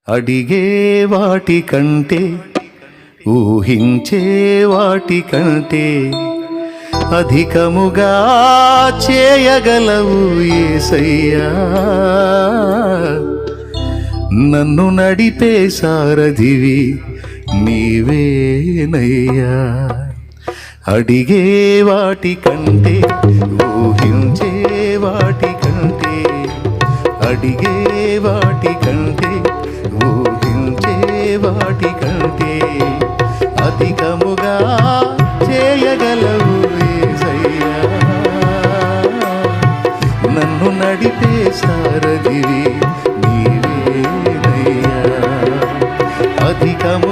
అడిగే వాటి కంటే ఊహించే వాటి కంటే అధికముగా చేయగలవు యేసయ్యా. నన్ను నడిపే సారథివి నీవేనయ్యా. అడిగే వాటి కంటే ఊహించే వాటి కంటే అడిగే వాటి కంటే ఊహించే వాటి కంటే అధికముగా చేయగలవు యేసయ్యా. నన్ను నడిపే సారథివి నీవేనయ్యా. అధికము